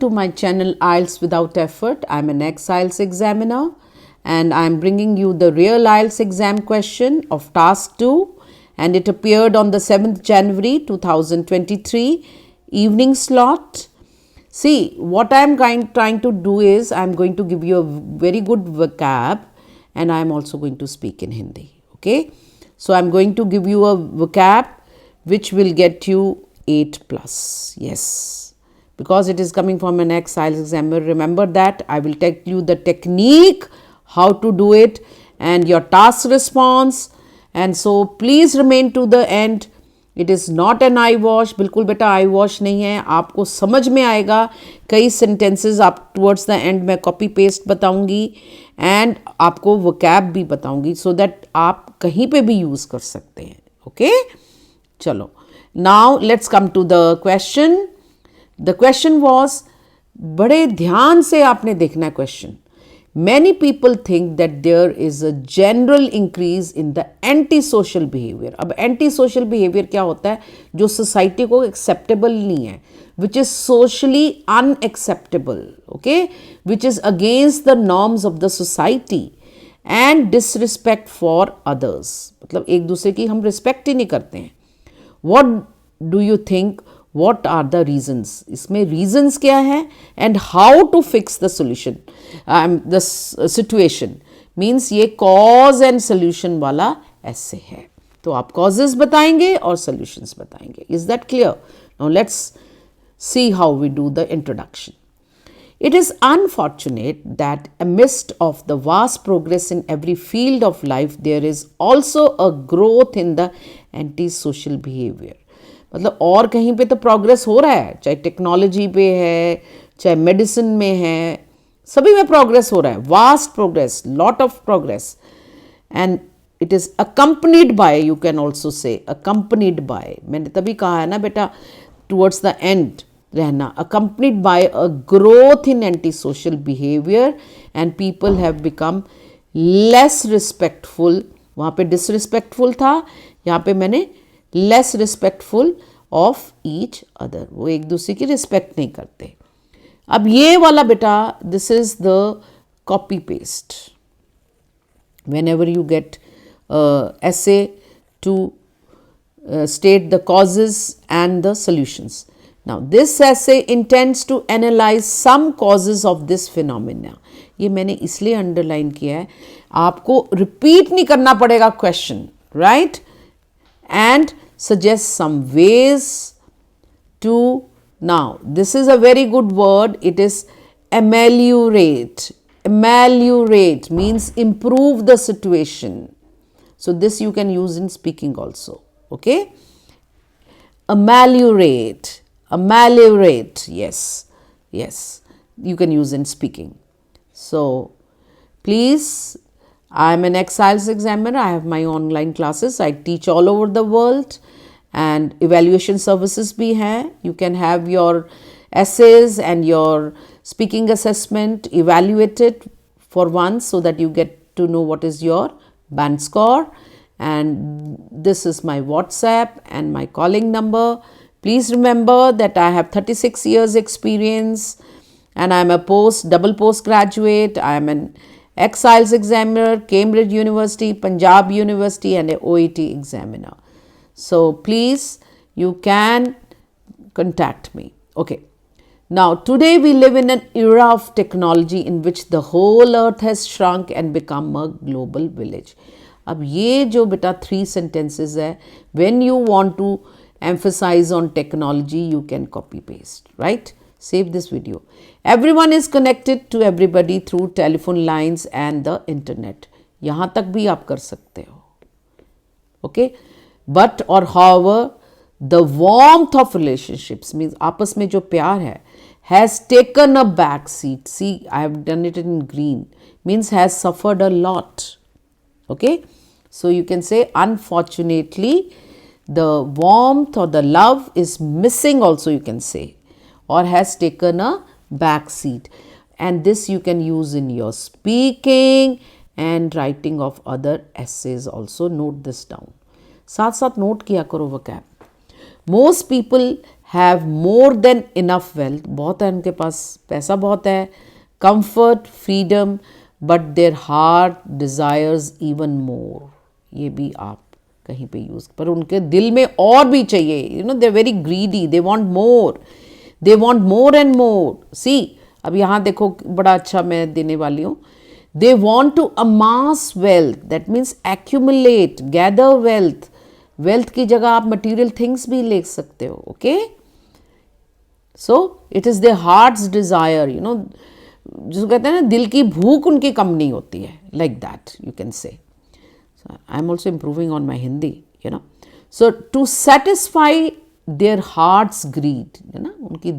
To my channel IELTS Without Effort. I'm an ex-IELTS examiner and I'm bringing you the real IELTS exam question of task 2, and it appeared on the 7th January 2023 evening slot. See, what I'm trying to do is I'm going to give you a very good vocab and I'm also going to speak in Hindi. Okay, so I'm going to give you a vocab which will get you 8 plus. Yes, because it is coming from an ex-IELTS examiner. Remember that I will tell you the technique, how to do it, and your task response. And so please remain to the end. It is not an eye wash. बिल्कुल बेटा आई wash नहीं है, आपको समझ में आएगा. कई sentences आप टुवर्ड्स द एंड में कॉपी पेस्ट बताऊंगी एंड आपको वोकैब भी बताऊंगी सो दैट आप कहीं पे भी यूज़ कर सकते हैं. ओके, चलो now let's come to the question. The question was, बड़े ध्यान से आपने देखना है question. Many people think that there is a general increase in the anti-social behavior. अब anti-social behavior क्या होता है? जो society को acceptable नहीं है, which is socially unacceptable, okay? Which is against the norms of the society and disrespect for others. मतलब एक दूसरे की हम respect ही नहीं करते हैं. What do you think? What are the reasons? इसमें reasons क्या है and how to fix the solution, the situation. Means ये cause and solution वाला ऐसे है. तो आप causes बताएंगे और solutions बताएंगे. Is that clear? Now let's see how we do the introduction. It is unfortunate that amidst of the vast progress in every field of life, there is also a growth in the antisocial behavior. मतलब और कहीं पे तो progress हो रहा है, चाहे technology पे है, चाहे मेडिसिन में है, सभी में प्रोग्रेस हो रहा है. Vast progress, lot of progress, and it is accompanied by, you can also say accompanied by. मैंने तभी कहा है ना बेटा, टुवर्ड्स द एंड रहना. Accompanied by a growth in anti social behaviour and people have become less respectful. वहाँ पे disrespectful था, यहाँ पे मैंने less respectful of each other. वो एक दूसरे की रिस्पेक्ट नहीं करते. अब ये वाला बेटा, this is the copy paste. When ever you get essay to state the causes and the solutions. Now this essay intends to analyze some causes of this phenomena. ये मैंने इसलिए अंडरलाइन किया है, आपको रिपीट नहीं करना पड़ेगा question, right? And suggest some ways to, now this is a very good word, it is ameliorate. Ameliorate means improve the situation. So this you can use in speaking also. Okay, ameliorate, ameliorate, yes, yes, you can use in speaking. So please, I am an ex-IELTS examiner. I have my online classes. I teach all over the world and evaluation services bhi hai. You can have your essays and your speaking assessment evaluated for once so that you get to know what is your band score. And this is my WhatsApp and my calling number. Please remember that I have 36 years experience and I am a double postgraduate. I am an ex-IELTS examiner, Cambridge University, Punjab University and a OET examiner. So please, you can contact me. Okay. Now today we live in an era of technology in which the whole earth has shrunk and become a global village. अब ये जो बेटा 3 sentences है, when you want to emphasize on technology, you can copy paste, right? Save this video. Everyone is connected to everybody through telephone lines and the internet. यहाँ तक भी आप कर सकते हो. Okay? But or however, the warmth of relationships means आपस में जो प्यार है has taken a back seat. See, I have done it in green. Means has suffered a lot. Okay? So you can say unfortunately, the warmth or the love is missing also, you can say, or has taken a back seat. And this you can use in your speaking and writing of other essays also. Note this down. साथ साथ note किया करो vocab. Most people have more than enough wealth, बहुत है उनके पास, पैसा बहुत है, comfort, freedom, but their heart desires even more, ये भी आप कहीं पे यूज़, पर उनके दिल में और भी चाहिए, you know, they are very greedy, they want more, they want more and more. See अब यहाँ देखो बड़ा अच्छा मैं देने वाली हूँ, they want to amass wealth, that means accumulate, gather wealth, wealth की जगह आप मटीरियल थिंग्स भी ले सकते हो, okay. So it is the heart's desire, you know, जिसको कहते हैं ना दिल की भूख उनकी कम नहीं होती है, like that you can say. I am also improving on my Hindi, you know. So to satisfy their hearts greed, है ना, उनकी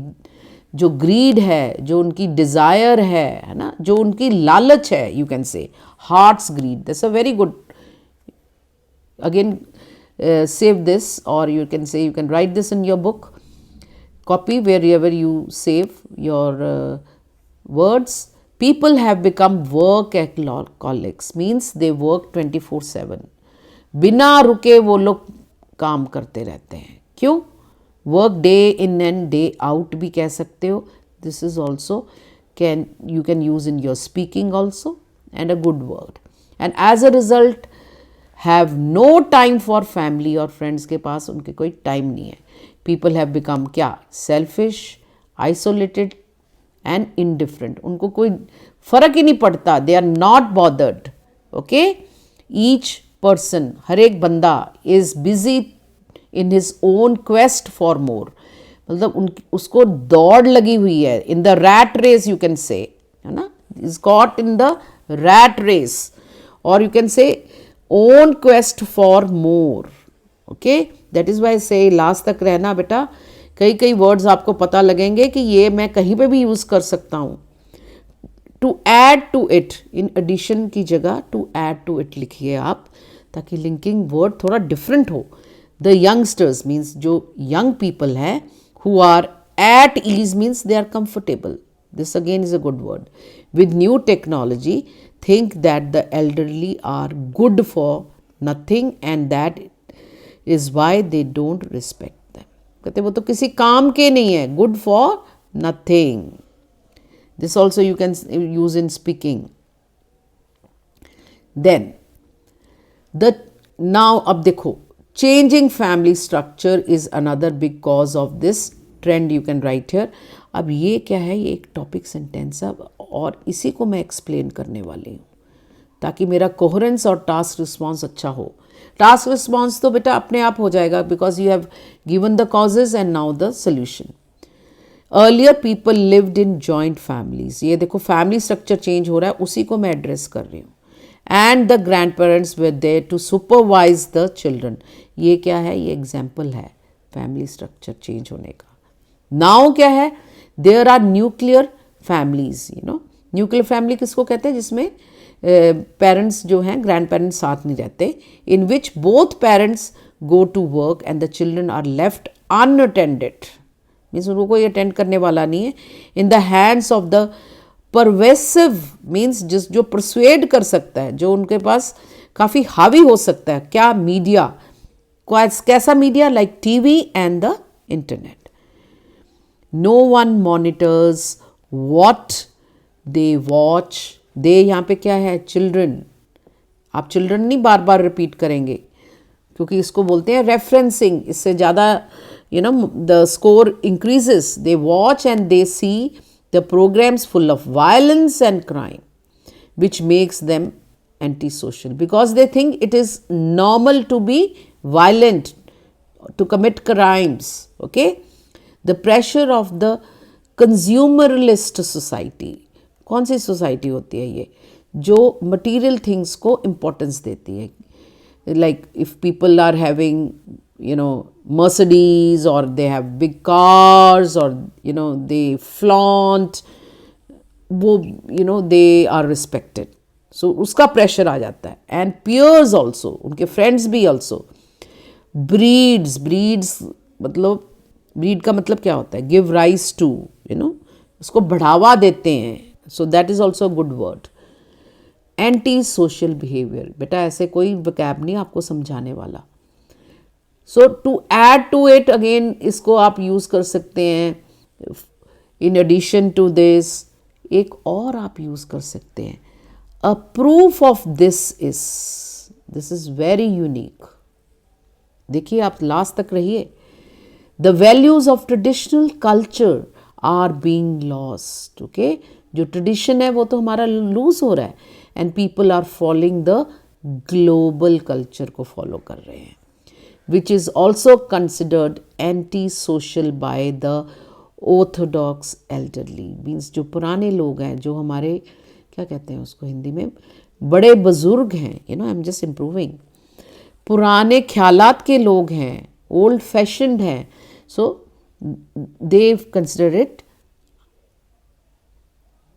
जो ग्रीड है, जो उनकी डिज़ायर है ना, जो उनकी लालच है, you can say hearts greed, that's a very good, again save this, or you can say, you can write this in your book, copy wherever you save your words. People have become workaholics, means they work 24/7, बिना रुके वो लोग काम करते रहते हैं। क्यों? Work day in and day out भी कह सकते हो, this is also can you can use in your speaking also, and a good word, and as a result have no time for family और फ्रेंड्स, के पास उनके कोई टाइम नहीं है। पीपल हैव बिकम क्या? सेल्फिश, आइसोलेटेड एंड इनडिफरेंट, उनको कोई फर्क ही नहीं पड़ता, they are not bothered, okay. Each person, हर एक बंदा is busy in his own quest for more, मतलब उसको दौड़ लगी हुई है, in the rat race you can say, है ना, is got in the rat race, और you can say own quest for more, okay. That is why से लास्ट तक रहना बेटा, कई कई वर्ड्स आपको पता लगेंगे कि ये मैं कहीं पे भी यूज कर सकता हूँ। To add to it, in addition की जगह टू ऐड टू इट लिखिए आप, ताकि लिंकिंग वर्ड थोड़ा डिफरेंट हो। द यंगस्टर्स मीन्स जो यंग पीपल है, who are at ease means they are comfortable, this again is a good word. With new technology think that the elderly are good for nothing, and that is why they don't respect them, कहते वो तो किसी काम के नहीं है, good for nothing, this also you can use in speaking। then the now अब देखो, changing family structure is another big cause of this trend, you can write here। अब ये क्या है? ये एक टॉपिक सेंटेंस है, और इसी को मैं एक्सप्लेन करने वाली हूँ, ताकि मेरा कोहेरेंस और टास्क रिस्पॉन्स अच्छा हो। टास्क रिस्पॉन्स तो बेटा अपने आप हो जाएगा, because you have given the causes and now the solution. Earlier people lived in joint families, ये देखो फैमिली स्ट्रक्चर चेंज हो रहा है, उसी को मैं एड्रेस कर रही हूँ। And the grandparents were there to supervise the children, ये क्या है? ये एग्जाम्पल है फैमिली स्ट्रक्चर चेंज होने का। नाउ क्या है? There are nuclear families, you know, nuclear family किसको कहते हैं? जिसमें पेरेंट्स जो हैं, ग्रैंड पेरेंट्स साथ नहीं रहते, in which both parents go to work and the children are left unattended, means उनको कोई अटेंड करने वाला नहीं है। In the hands of the pervasive, means जिस जो परसुएड कर सकता है, जो उनके पास काफ़ी हावी हो सकता है, क्या? मीडिया। कैसा media? Like TV and the internet. No one monitors what they watch, they यहाँ पे क्या है? चिल्ड्रन। आप चिल्ड्रन नहीं बार बार रिपीट करेंगे, क्योंकि इसको बोलते हैं रेफरेंसिंग, इससे ज़्यादा you know the score increases. They watch and they see the programs full of violence and crime which makes them anti social, because they think it is normal to be violent, to commit crimes, okay. The pressure of the consumerist society, कौन सी society होती है ये? जो material things को importance देती है, like if people are having you know Mercedes, or they have big cars, or you know they flaunt, वो you know they are respected, so उसका प्रेशर आ जाता है। एंड peers also, उनके friends भी also। breeds मतलब, breed का मतलब क्या होता है? Give rise to, you know, उसको बढ़ावा देते हैं, so that is also good word. Anti social behaviour, बेटा ऐसे कोई वकैब नहीं आपको समझाने वाला। So to add to it again इसको आप यूज़ कर सकते हैं. इन एडिशन टू दिस एक और आप यूज़ कर सकते हैं. A proof of this is very unique. देखिए आप लास्ट तक रहिए. The values of traditional culture are being lost. Okay, जो ट्रेडिशन है वो तो हमारा लूज हो रहा है and people are following the global culture को फॉलो कर रहे हैं, which is also considered anti social by the orthodox elderly. Means जो पुराने लोग हैं, जो हमारे क्या कहते हैं उसको हिंदी में, बड़े बुजुर्ग हैं, आई एम जस्ट इम्प्रूविंग, पुराने ख्यालात के लोग हैं, ओल्ड फैशन्ड हैं. So they consider it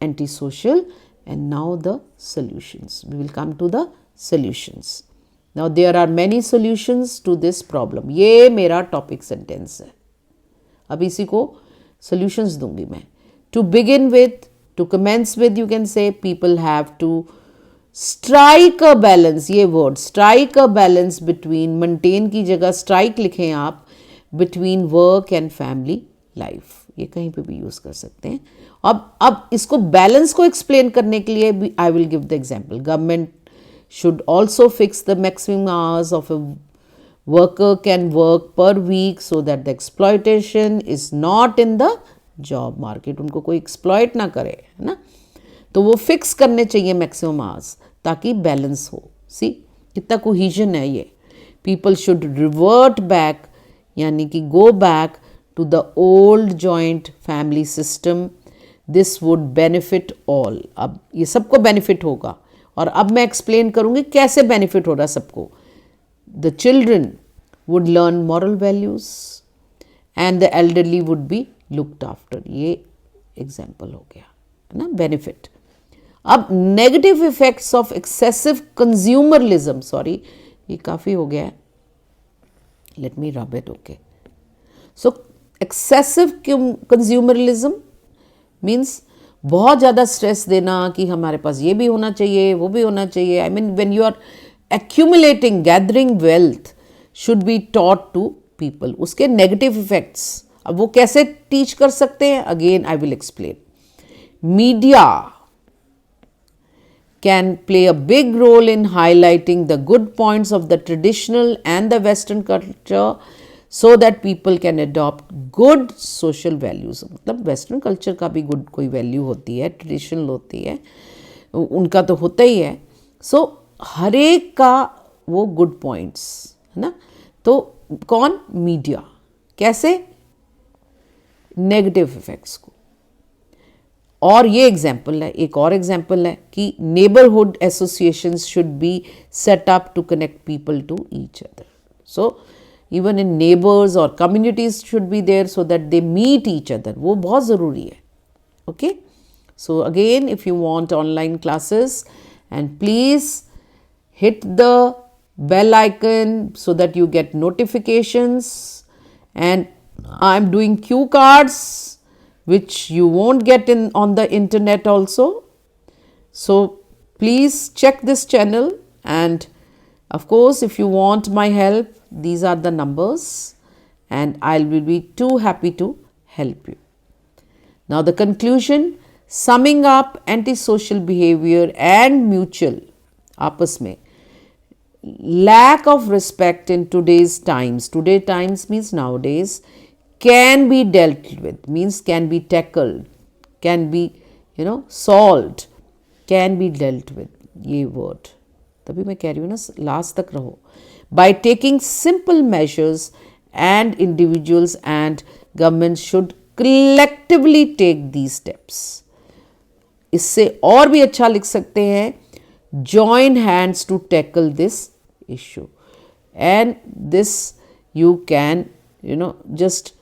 antisocial. And now the solutions. We will come to the solutions. Now there are many solutions to this problem. ये मेरा topic sentence है. अब इसी को solutions दूंगी मैं. To begin with, to commence with, you can say people have to strike a balance. ये word strike a balance between, maintain की जगह strike लिखें आप, between work and family life. ये कहीं पे भी यूज़ कर सकते हैं. अब इसको बैलेंस को एक्सप्लेन करने के लिए I will give the example. Government should also fix the maximum hours of a worker can work per week so that the exploitation is not in the job market. उनको कोई exploit ना करे, है ना. तो वो फिक्स करने चाहिए मैक्सिमम आवर्स ताकि बैलेंस हो. सी कितना कोहिजन है ये. पीपल शुड रिवर्ट बैक, यानी कि go back to the old joint family system. This would benefit all. अब ये सबको benefit होगा और अब मैं explain करूँगी कैसे benefit हो रहा सबको. The children would learn moral values and the elderly would be looked after. ये example हो गया, है ना, benefit. अब negative effects of excessive consumerism. Sorry, ये काफ़ी हो गया है. Let me rub it. Okay. So excessive consumerism means बहुत ज़्यादा स्ट्रेस देना कि हमारे पास ये भी होना चाहिए, वो भी होना चाहिए. I mean when you are accumulating, gathering wealth should be taught to people. उसके नेगेटिव इफेक्ट्स अब वो कैसे टीच कर सकते हैं, again I will explain. Media can play a big role in highlighting the good points of the traditional and the Western culture so that people can adopt good social values. मतलब western culture का भी good कोई value होती है, traditional होती है, उनका तो होता ही है. सो हर एक का वो गुड पॉइंट्स, है ना. तो कौन, मीडिया. कैसे, नेगेटिव इफेक्ट्स को. और ये एग्जाम्पल है, एक और एग्जाम्पल है कि neighbourhood associations should be set up to connect people to each other. So even in neighbors or communities should be there so that they meet each other. वो बहुत ज़रूरी है. Okay. So again, if you want online classes, and please hit the bell icon so that you get notifications. And I'm doing cue cards which you won't get in on the internet also. So please check this channel, and of course if you want my help, these are the numbers and I will be too happy to help you. Now the conclusion, summing up antisocial behavior and mutual आपस में lack of respect in today's times means nowadays, can be dealt with, means can be tackled, can be solved, can be dealt with. ये word तभी मैं कह रही हूँ ना, last तक रहो. By taking simple measures, and individuals and governments should collectively take these steps. इससे और भी अच्छा लिख सकते हैं, join hands to tackle this issue. And this you can, just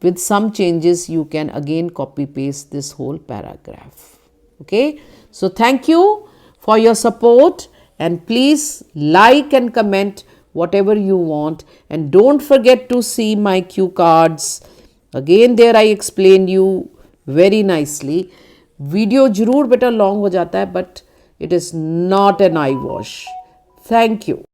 with some changes you can again copy paste this whole paragraph. Okay. So thank you for your support, and please like and comment whatever you want, and don't forget to see my cue cards. Again there I explain you very nicely. Video जरूर बेटा long हो जाता है, but it is not an eye wash. Thank you.